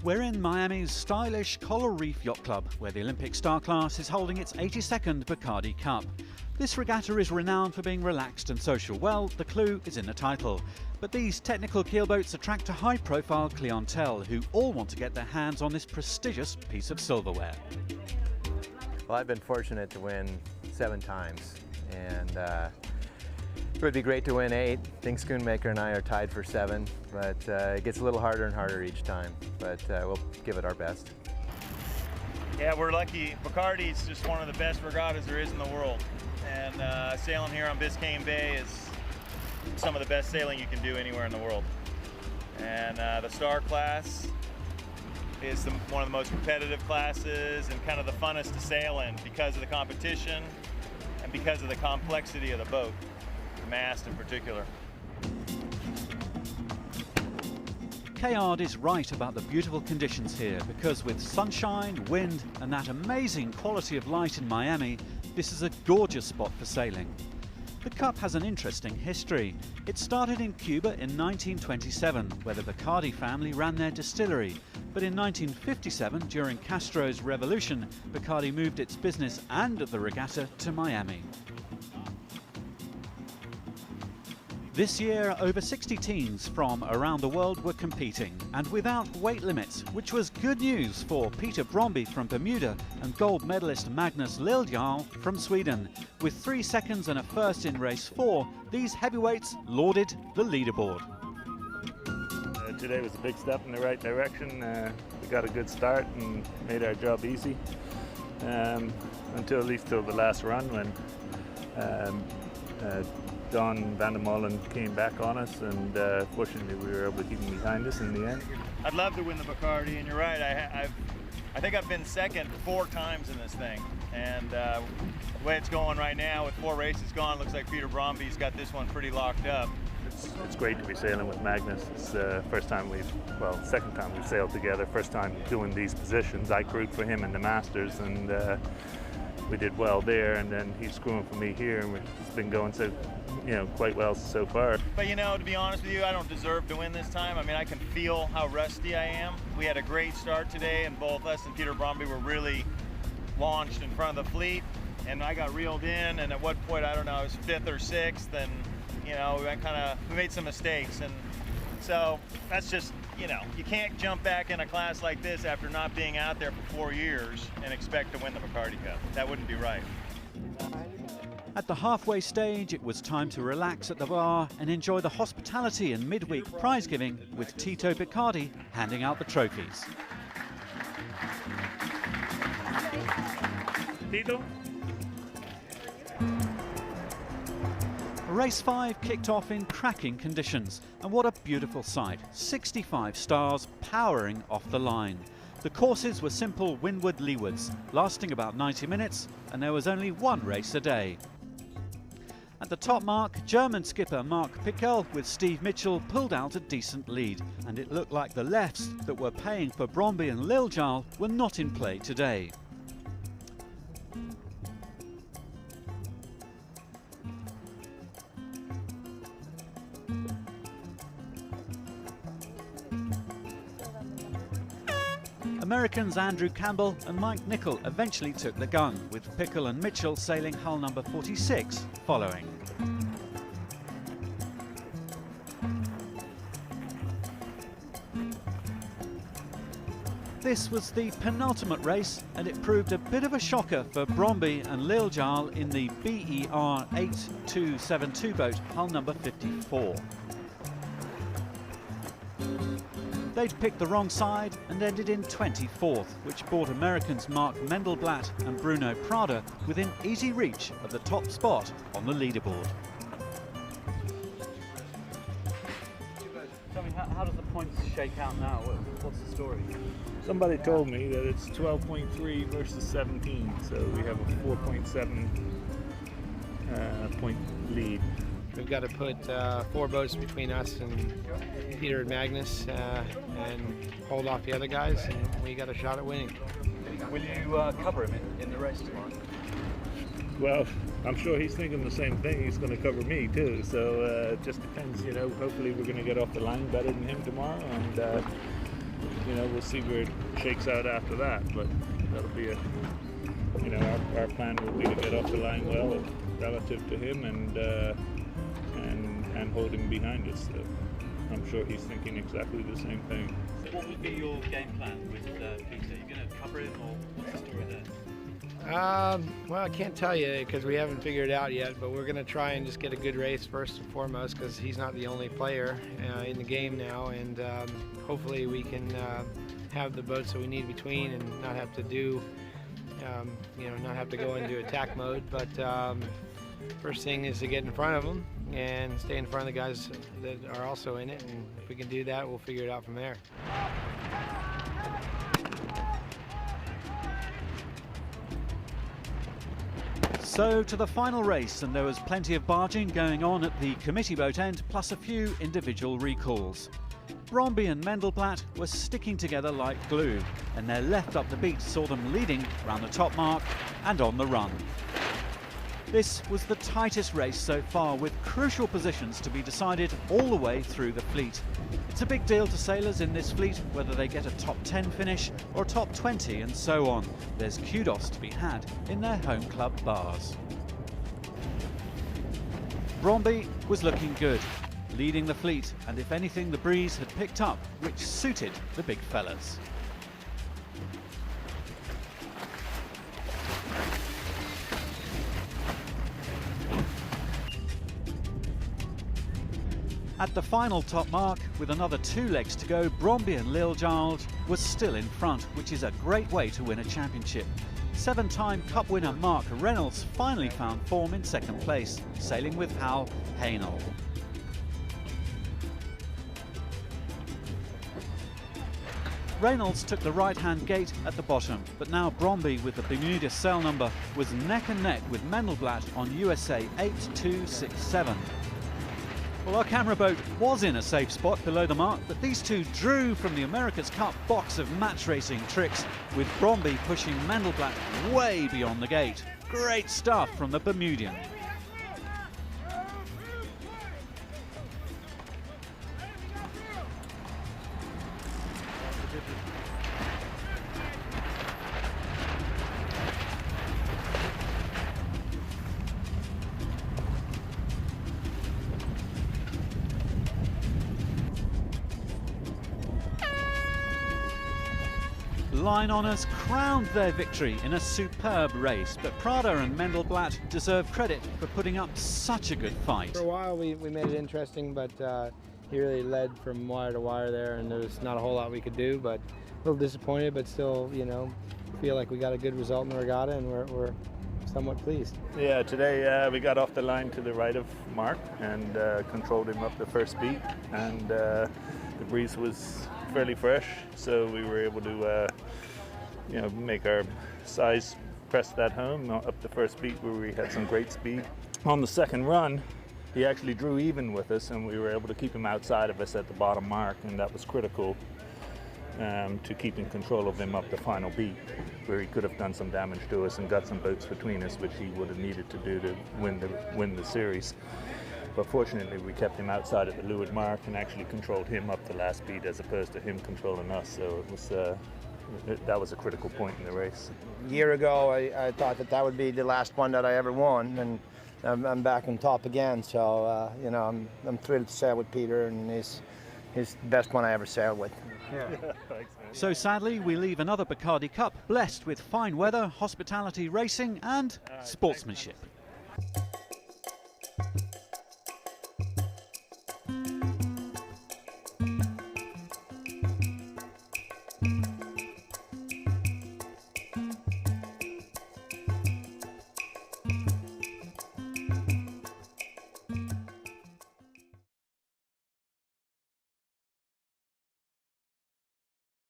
We're in Miami's stylish Coral Reef Yacht Club, where the Olympic Star Class is holding its 82nd Bacardi Cup. This regatta is renowned for being relaxed and social. Well, the clue is in the title. But these technical keelboats attract a high-profile clientele who all want to get their hands on this prestigious piece of silverware. Well, I've been fortunate to win 7 times, and it would be great to win 8. I think Schoonmaker and I are tied for 7, but it gets a little harder and harder each time, but we'll give it our best. Yeah, we're lucky. Bacardi is just one of the best regattas there is in the world, and sailing here on Biscayne Bay is some of the best sailing you can do anywhere in the world. And the Star Class is one of the most competitive classes and kind of the funnest to sail in because of the competition and because of the complexity of the boat. Mast in particular. Kayard is right about the beautiful conditions here, because with sunshine, wind and that amazing quality of light in Miami, this is a gorgeous spot for sailing. The Cup has an interesting history. It started in Cuba in 1927, where the Bacardi family ran their distillery. But in 1957, during Castro's revolution, Bacardi moved its business and the regatta to Miami. This year, over 60 teams from around the world were competing, and without weight limits, which was good news for Peter Bromby from Bermuda and gold medalist Magnus Liljedahl from Sweden. With 3 seconds and a first in race 4, these heavyweights lauded the leaderboard. Today was a big step in the right direction. We got a good start and made our job easy until at least till the last run when Don Van der Molen came back on us, and fortunately we were able to keep him behind us in the end. I'd love to win the Bacardi, and you're right, I think I've been second 4 times in this thing, and the way it's going right now with 4 races gone, looks like Peter Bromby's got this one pretty locked up. It's great to be sailing with Magnus. It's the second time we've sailed together, first time doing these positions. I crewed for him in the Masters, and we did well there, and then he's crewing for me here, and it's been going quite well so far. But to be honest with you, I don't deserve to win this time. I mean, I can feel how rusty I am. We had a great start today, and both us and Peter Bromby were really launched in front of the fleet, and I got reeled in, and at what point, I don't know, I was 5th or 6th, and we made some mistakes, and so that's just, you can't jump back in a class like this after not being out there for 4 years and expect to win the Bacardi Cup. That wouldn't be right. At the halfway stage, it was time to relax at the bar and enjoy the hospitality and midweek prize giving, with Tito Bacardi handing out the trophies. Tito? Race 5 kicked off in cracking conditions, and what a beautiful sight. 65 stars powering off the line. The courses were simple windward-leewards, lasting about 90 minutes, and there was only 1 race a day. At the top mark, German skipper Mark Pickel with Steve Mitchell pulled out a decent lead, and it looked like the lefts that were paying for Bromby and Liljedahl were not in play today. Americans Andrew Campbell and Mike Nicol eventually took the gun, with Pickel and Mitchell sailing hull number 46 following. This was the penultimate race, and it proved a bit of a shocker for Bromby and Liljedahl in the BER 8272 boat, hull number 54. They'd picked the wrong side and ended in 24th, which brought Americans Mark Mendelblatt and Bruno Prada within easy reach of the top spot on the leaderboard. Tell me, how does the points shake out now? What's the story? Somebody told me that it's 12.3 versus 17, so we have a 4.7 point lead. We've got to put 4 boats between us and Peter and Magnus and hold off the other guys, and we got a shot at winning. Will you cover him in the race tomorrow? Well, I'm sure he's thinking the same thing. He's going to cover me too, so it just depends, hopefully we're going to get off the line better than him tomorrow, and we'll see where it shakes out after that. But that'll be our plan will be to get off the line well relative to him and hold him behind us. So I'm sure he's thinking exactly the same thing. So what would be your game plan with Peter? Are you going to cover him, or what's the story there? Well, I can't tell you because we haven't figured it out yet, but we're going to try and just get a good race first and foremost, because he's not the only player in the game now, and hopefully we can have the boats that we need between and not have to do, not have to go into attack mode. But first thing is to get in front of them and stay in front of the guys that are also in it, and if we can do that, we'll figure it out from there. So to the final race, and there was plenty of barging going on at the committee boat end, plus a few individual recalls. Bromby and Mendelblatt were sticking together like glue, and their left up the beat saw them leading round the top mark and on the run. This was the tightest race so far, with crucial positions to be decided all the way through the fleet. It's a big deal to sailors in this fleet, whether they get a top 10 finish or a top 20 and so on. There's kudos to be had in their home club bars. Bromby was looking good, leading the fleet, and if anything the breeze had picked up, which suited the big fellas. At the final top mark, with another 2 legs to go, Bromby and Liljedahl was still in front, which is a great way to win a championship. 7-time Cup winner Mark Reynolds finally found form in second place, sailing with Hal Haenel. Reynolds took the right-hand gate at the bottom, but now Bromby, with the Bermuda sail number, was neck and neck with Mendelblatt on USA 8267. Well, our camera boat was in a safe spot below the mark, but these two drew from the America's Cup box of match racing tricks, with Bromby pushing Mendelblatt way beyond the gate. Great stuff from the Bermudian. Line honours crowned their victory in a superb race, but Prada and Mendelblatt deserve credit for putting up such a good fight. For a while we made it interesting, but he really led from wire to wire there, and there was not a whole lot we could do, but a little disappointed, but still, feel like we got a good result in the regatta, and we're somewhat pleased. Yeah, today we got off the line to the right of Mark and controlled him up the first beat, and the breeze was fairly fresh, so we were able to make our size press that home up the first beat, where we had some great speed. On the second run, he actually drew even with us, and we were able to keep him outside of us at the bottom mark, and that was critical to keeping control of him up the final beat, where he could have done some damage to us and got some boats between us, which he would have needed to do to win the series. But fortunately, we kept him outside at the leeward mark and actually controlled him up the last beat as opposed to him controlling us. So it was that was a critical point in the race. A year ago, I thought that would be the last one that I ever won, and I'm back on top again. So I'm thrilled to sail with Peter, and he's the best one I ever sailed with. Yeah. Thanks, man. So sadly, we leave another Bacardi Cup blessed with fine weather, hospitality, racing and sportsmanship.